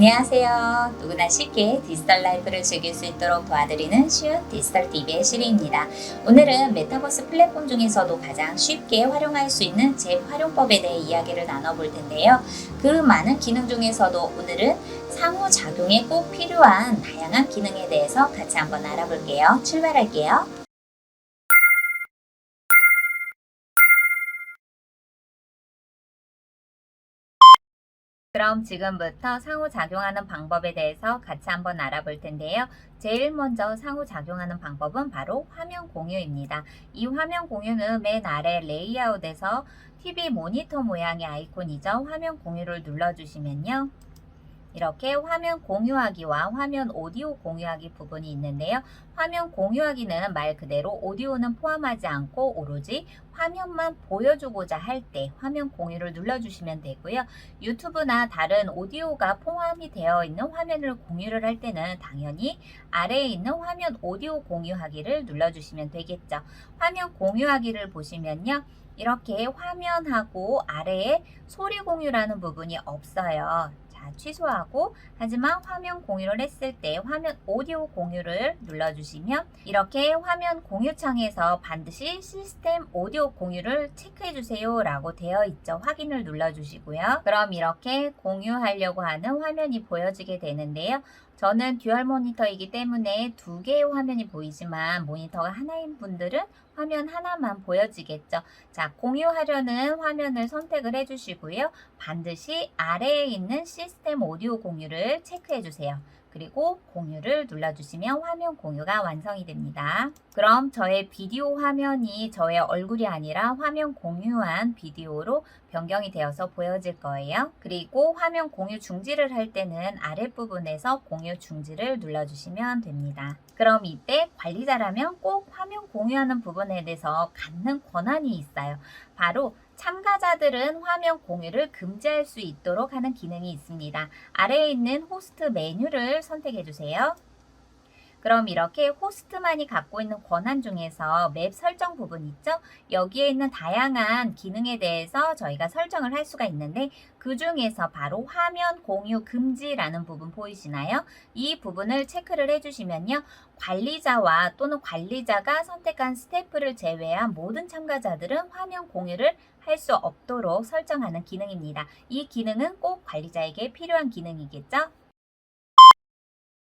안녕하세요. 누구나 쉽게 디지털 라이프를 즐길 수 있도록 도와드리는 쉬운 디지털 TV의 시리입니다. 오늘은 메타버스 플랫폼 중에서도 가장 쉽게 활용할 수 있는 재활용법에 대해 이야기를 나눠볼 텐데요. 그 많은 기능 중에서도 오늘은 상호작용에 꼭 필요한 다양한 기능에 대해서 같이 한번 알아볼게요. 출발할게요. 그럼 지금부터 상호작용하는 방법에 대해서 같이 한번 알아볼 텐데요. 제일 먼저 상호작용하는 방법은 바로 화면 공유입니다. 이 화면 공유는 맨 아래 레이아웃에서 TV 모니터 모양의 아이콘이죠. 화면 공유를 눌러주시면요. 이렇게 화면 공유하기와 화면 오디오 공유하기 부분이 있는데요. 화면 공유하기는 말 그대로 오디오는 포함하지 않고 오로지 화면만 보여주고자 할 때 화면 공유를 눌러주시면 되고요. 유튜브나 다른 오디오가 포함이 되어 있는 화면을 공유를 할 때는 당연히 아래에 있는 화면 오디오 공유하기를 눌러주시면 되겠죠. 화면 공유하기를 보시면요. 이렇게 화면하고 아래에 소리 공유라는 부분이 없어요. 취소하고 하지만 화면 공유를 했을 때 화면 오디오 공유를 눌러주시면 이렇게 화면 공유 창에서 반드시 시스템 오디오 공유를 체크해 주세요 라고 되어 있죠. 확인을 눌러주시고요. 그럼 이렇게 공유하려고 하는 화면이 보여지게 되는데요. 저는 듀얼 모니터이기 때문에 두 개의 화면이 보이지만 모니터가 하나인 분들은 화면 하나만 보여지겠죠. 자, 공유하려는 화면을 선택을 해주시고요. 반드시 아래에 있는 시스템 오디오 공유를 체크해 주세요. 그리고 공유를 눌러주시면 화면 공유가 완성이 됩니다. 그럼 저의 비디오 화면이 저의 얼굴이 아니라 화면 공유한 비디오로 변경이 되어서 보여질 거예요. 그리고 화면 공유 중지를 할 때는 아랫부분에서 공유 중지를 눌러주시면 됩니다. 그럼 이때 관리자라면 꼭 화면 공유하는 부분에 대해서 갖는 권한이 있어요. 바로 참가자들은 화면 공유를 금지할 수 있도록 하는 기능이 있습니다. 아래에 있는 호스트 메뉴를 선택해 주세요. 그럼 이렇게 호스트만이 갖고 있는 권한 중에서 맵 설정 부분 있죠? 여기에 있는 다양한 기능에 대해서 저희가 설정을 할 수가 있는데 그 중에서 바로 화면 공유 금지라는 부분 보이시나요? 이 부분을 체크를 해주시면요. 관리자와 또는 관리자가 선택한 스태프를 제외한 모든 참가자들은 화면 공유를 할 수 없도록 설정하는 기능입니다. 이 기능은 꼭 관리자에게 필요한 기능이겠죠?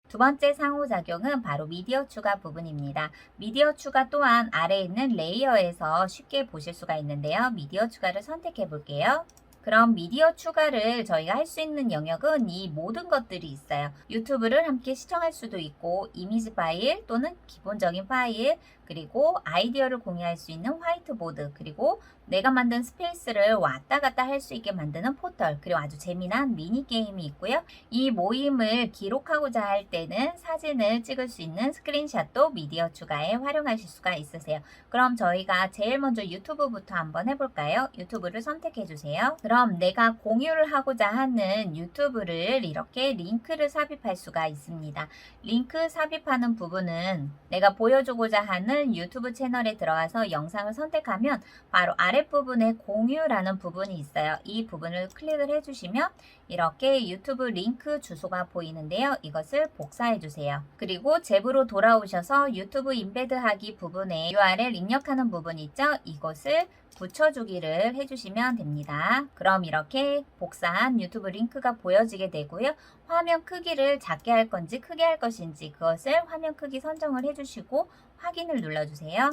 두 번째 상호작용은 바로 미디어 추가 부분입니다. 미디어 추가 또한 아래에 있는 레이어에서 쉽게 보실 수가 있는데요. 미디어 추가를 선택해 볼게요. 그럼 미디어 추가를 저희가 할 수 있는 영역은 이 모든 것들이 있어요. 유튜브를 함께 시청할 수도 있고 이미지 파일 또는 기본적인 파일 그리고 아이디어를 공유할 수 있는 화이트보드 그리고 내가 만든 스페이스를 왔다 갔다 할 수 있게 만드는 포털 그리고 아주 재미난 미니게임이 있고요. 이 모임을 기록하고자 할 때는 사진을 찍을 수 있는 스크린샷도 미디어 추가에 활용하실 수가 있으세요. 그럼 저희가 제일 먼저 유튜브부터 한번 해볼까요? 유튜브를 선택해 주세요. 그럼 내가 공유를 하고자 하는 유튜브를 이렇게 링크를 삽입할 수가 있습니다. 링크 삽입하는 부분은 내가 보여주고자 하는 유튜브 채널에 들어가서 영상을 선택하면 바로 아랫부분에 공유라는 부분이 있어요. 이 부분을 클릭을 해주시면 이렇게 유튜브 링크 주소가 보이는데요. 이것을 복사해 주세요. 그리고 잽으로 돌아오셔서 유튜브 임베드하기 부분에 URL 입력하는 부분 있죠? 이것을 붙여주기를 해주시면 됩니다. 그럼 이렇게 복사한 유튜브 링크가 보여지게 되고요. 화면 크기를 작게 할 건지 크게 할 것인지 그것을 화면 크기 선정을 해주시고 확인을 눌러주세요.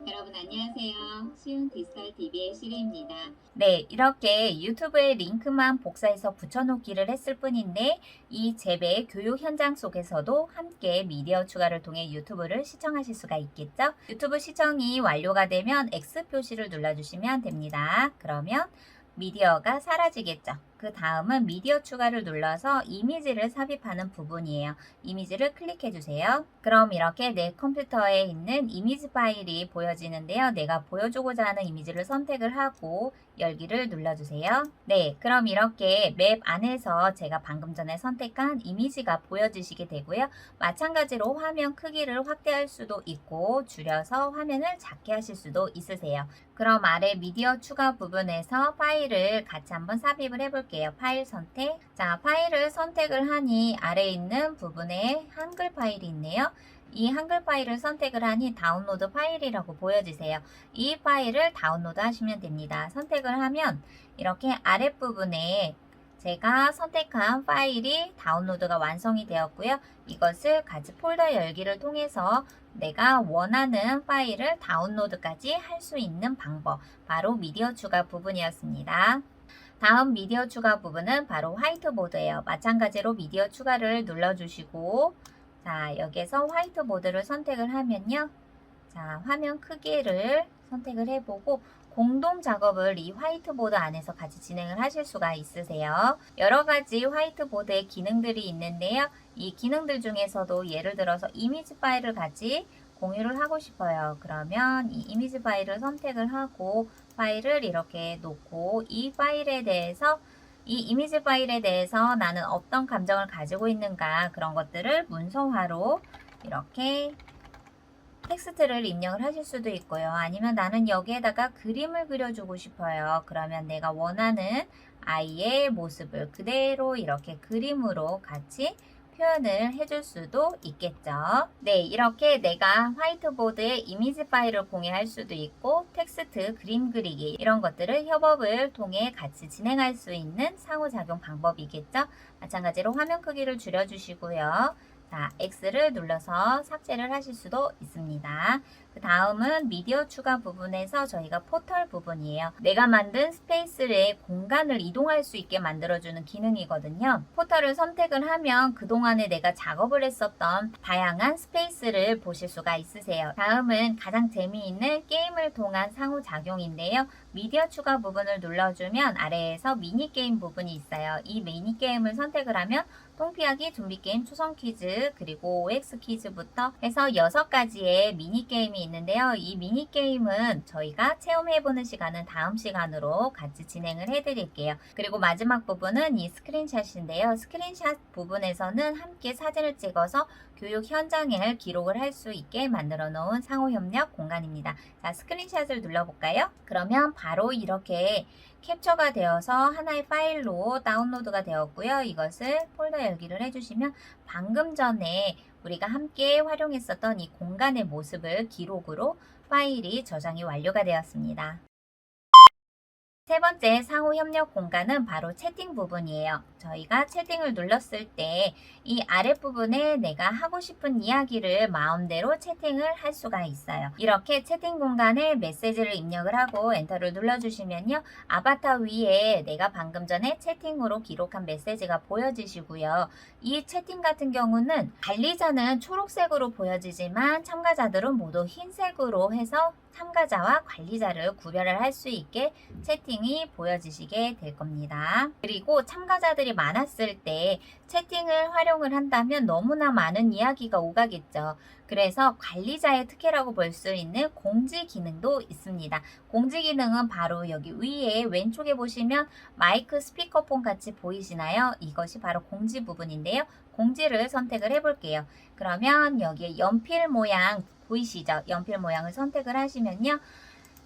여러분 안녕하세요. 쉬운 디지털 TV의 시리입니다. 네, 이렇게 유튜브에 링크만 복사해서 붙여놓기를 했을 뿐인데 이 잽의 교육 현장 속에서도 함께 미디어 추가를 통해 유튜브를 시청하실 수가 있겠죠? 유튜브 시청이 완료가 되면 X 표시를 눌러주시면 됩니다. 그러면 미디어가 사라지겠죠. 그 다음은 미디어 추가를 눌러서 이미지를 삽입하는 부분이에요. 이미지를 클릭해 주세요. 그럼 이렇게 내 컴퓨터에 있는 이미지 파일이 보여지는데요. 내가 보여주고자 하는 이미지를 선택을 하고 열기를 눌러주세요. 네, 그럼 이렇게 맵 안에서 제가 방금 전에 선택한 이미지가 보여지시게 되고요. 마찬가지로 화면 크기를 확대할 수도 있고 줄여서 화면을 작게 하실 수도 있으세요. 그럼 아래 미디어 추가 부분에서 파일을 같이 한번 삽입을 해볼게요. 해볼게요. 파일 선택. 자, 파일을 선택을 하니 아래에 있는 부분에 한글 파일이 있네요. 이 한글 파일을 선택을 하니 다운로드 파일이라고 보여지세요. 이 파일을 다운로드 하시면 됩니다. 선택을 하면 이렇게 아랫부분에 제가 선택한 파일이 다운로드가 완성이 되었고요. 이것을 같이 폴더 열기를 통해서 내가 원하는 파일을 다운로드까지 할 수 있는 방법, 바로 미디어 추가 부분이었습니다. 다음 미디어 추가 부분은 바로 화이트보드예요. 마찬가지로 미디어 추가를 눌러주시고, 자, 여기에서 화이트보드를 선택을 하면요. 자, 화면 크기를 선택을 해보고 공동 작업을 이 화이트보드 안에서 같이 진행을 하실 수가 있으세요. 여러 가지 화이트보드의 기능들이 있는데요. 이 기능들 중에서도 예를 들어서 이미지 파일을 같이 공유를 하고 싶어요. 그러면 이 이미지 파일을 선택을 하고 파일을 이렇게 놓고 이 이미지 파일에 대해서 나는 어떤 감정을 가지고 있는가, 그런 것들을 문서화로 이렇게 텍스트를 입력을 하실 수도 있고요. 아니면 나는 여기에다가 그림을 그려주고 싶어요. 그러면 내가 원하는 아이의 모습을 그대로 이렇게 그림으로 같이 표현을 해줄 수도 있겠죠. 네, 이렇게 내가 화이트보드에 이미지 파일을 공유할 수도 있고 텍스트, 그림 그리기 이런 것들을 협업을 통해 같이 진행할 수 있는 상호작용 방법이겠죠. 마찬가지로 화면 크기를 줄여주시고요. 자, X를 눌러서 삭제를 하실 수도 있습니다. 그 다음은 미디어 추가 부분에서 저희가 포털 부분이에요. 내가 만든 스페이스의 공간을 이동할 수 있게 만들어주는 기능이거든요. 포털을 선택을 하면 그동안에 내가 작업을 했었던 다양한 스페이스를 보실 수가 있으세요. 다음은 가장 재미있는 게임을 통한 상호작용인데요. 미디어 추가 부분을 눌러주면 아래에서 미니게임 부분이 있어요. 이 미니게임을 선택을 하면 똥피하기, 좀비게임, 초성 퀴즈, 그리고 OX 퀴즈부터 해서 6가지의 미니게임이 있는데요. 이 미니게임은 저희가 체험해보는 시간은 다음 시간으로 같이 진행을 해드릴게요. 그리고 마지막 부분은 이 스크린샷인데요. 스크린샷 부분에서는 함께 사진을 찍어서 교육 현장을 기록을 할 수 있게 만들어 놓은 상호협력 공간입니다. 자, 스크린샷을 눌러볼까요? 그러면 바로 이렇게 캡처가 되어서 하나의 파일로 다운로드가 되었고요. 이것을 폴더 열기를 해주시면 방금 전에 우리가 함께 활용했었던 이 공간의 모습을 기록으로 파일이 저장이 완료가 되었습니다. 세 번째 상호협력 공간은 바로 채팅 부분이에요. 저희가 채팅을 눌렀을 때 이 아랫부분에 내가 하고 싶은 이야기를 마음대로 채팅을 할 수가 있어요. 이렇게 채팅 공간에 메시지를 입력을 하고 엔터를 눌러주시면요. 아바타 위에 내가 방금 전에 채팅으로 기록한 메시지가 보여지시고요. 이 채팅 같은 경우는 관리자는 초록색으로 보여지지만 참가자들은 모두 흰색으로 해서 참가자와 관리자를 구별을 할 수 있게 채팅이 보여지시게 될 겁니다. 그리고 참가자들이 많았을 때 채팅을 활용을 한다면 너무나 많은 이야기가 오가겠죠. 그래서 관리자의 특혜라고 볼 수 있는 공지 기능도 있습니다. 공지 기능은 바로 여기 위에 왼쪽에 보시면 마이크 스피커폰 같이 보이시나요? 이것이 바로 공지 부분인데요. 공지를 선택을 해볼게요. 그러면 여기에 연필 모양 보이시죠? 연필 모양을 선택을 하시면요.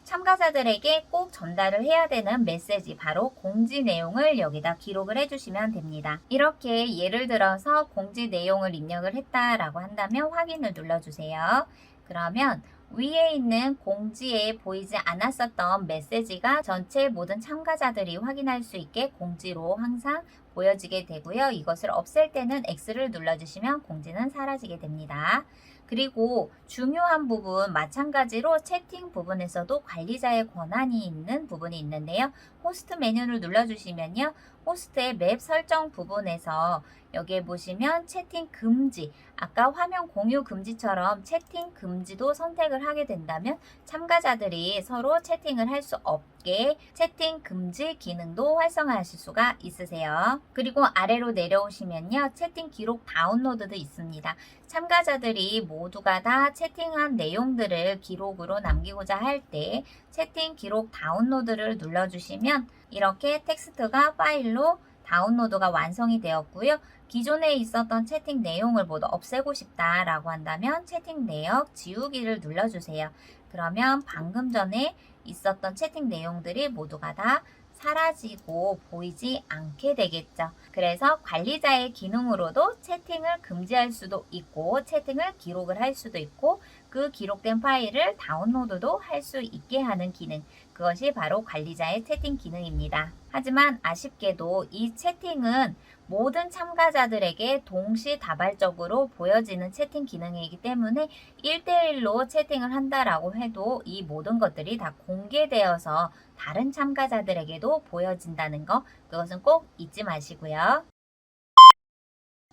참가자들에게 꼭 전달을 해야 되는 메시지, 바로 공지 내용을 여기다 기록을 해주시면 됩니다. 이렇게 예를 들어서 공지 내용을 입력을 했다라고 한다면 확인을 눌러주세요. 그러면 위에 있는 공지에 보이지 않았었던 메시지가 전체 모든 참가자들이 확인할 수 있게 공지로 항상 보여지게 되고요. 이것을 없앨 때는 X를 눌러주시면 공지는 사라지게 됩니다. 그리고 중요한 부분, 마찬가지로 채팅 부분에서도 관리자의 권한이 있는 부분이 있는데요. 호스트 메뉴를 눌러주시면요. 호스트의 맵 설정 부분에서 여기에 보시면 채팅 금지, 아까 화면 공유 금지처럼 채팅 금지도 선택을 하게 된다면 참가자들이 서로 채팅을 할 수 없게 채팅 금지 기능도 활성화하실 수가 있으세요. 그리고 아래로 내려오시면요. 채팅 기록 다운로드도 있습니다. 참가자들이 모두가 다 채팅한 내용들을 기록으로 남기고자 할 때 채팅 기록 다운로드를 눌러주시면 이렇게 텍스트가 파일로 다운로드가 완성이 되었고요. 기존에 있었던 채팅 내용을 모두 없애고 싶다라고 한다면 채팅 내역 지우기를 눌러주세요. 그러면 방금 전에 있었던 채팅 내용들이 모두가 다 사라지고 보이지 않게 되겠죠. 그래서 관리자의 기능으로도 채팅을 금지할 수도 있고 채팅을 기록을 할 수도 있고 그 기록된 파일을 다운로드도 할 수 있게 하는 기능, 그것이 바로 관리자의 채팅 기능입니다. 하지만 아쉽게도 이 채팅은 모든 참가자들에게 동시다발적으로 보여지는 채팅 기능이기 때문에 1대1로 채팅을 한다라고 해도 이 모든 것들이 다 공개되어서 다른 참가자들에게도 보여진다는 거, 그것은 꼭 잊지 마시고요.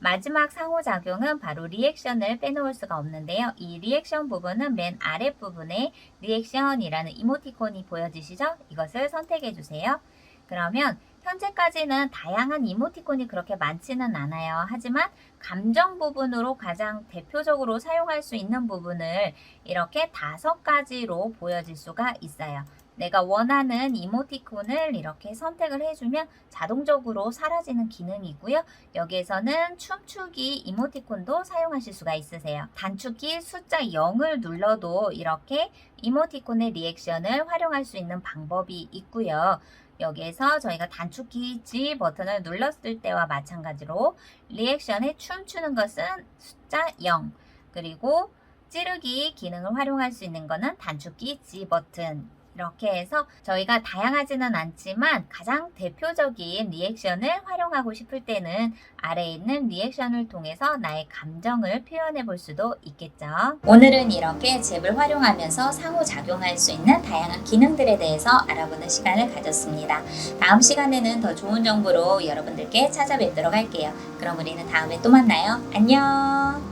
마지막 상호작용은 바로 리액션을 빼놓을 수가 없는데요. 이 리액션 부분은 맨 아랫부분에 리액션이라는 이모티콘이 보여지시죠? 이것을 선택해 주세요. 그러면 현재까지는 다양한 이모티콘이 그렇게 많지는 않아요. 하지만 감정 부분으로 가장 대표적으로 사용할 수 있는 부분을 이렇게 5가지로 보여질 수가 있어요. 내가 원하는 이모티콘을 이렇게 선택을 해주면 자동적으로 사라지는 기능이고요. 여기에서는 춤추기 이모티콘도 사용하실 수가 있으세요. 단축키 숫자 0을 눌러도 이렇게 이모티콘의 리액션을 활용할 수 있는 방법이 있고요. 여기에서 저희가 단축키 G 버튼을 눌렀을 때와 마찬가지로 리액션에 춤추는 것은 숫자 0, 그리고 찌르기 기능을 활용할 수 있는 것은 단축키 G 버튼, 이렇게 해서 저희가 다양하지는 않지만 가장 대표적인 리액션을 활용하고 싶을 때는 아래에 있는 리액션을 통해서 나의 감정을 표현해 볼 수도 있겠죠. 오늘은 이렇게 잽을 활용하면서 상호작용할 수 있는 다양한 기능들에 대해서 알아보는 시간을 가졌습니다. 다음 시간에는 더 좋은 정보로 여러분들께 찾아뵙도록 할게요. 그럼 우리는 다음에 또 만나요. 안녕!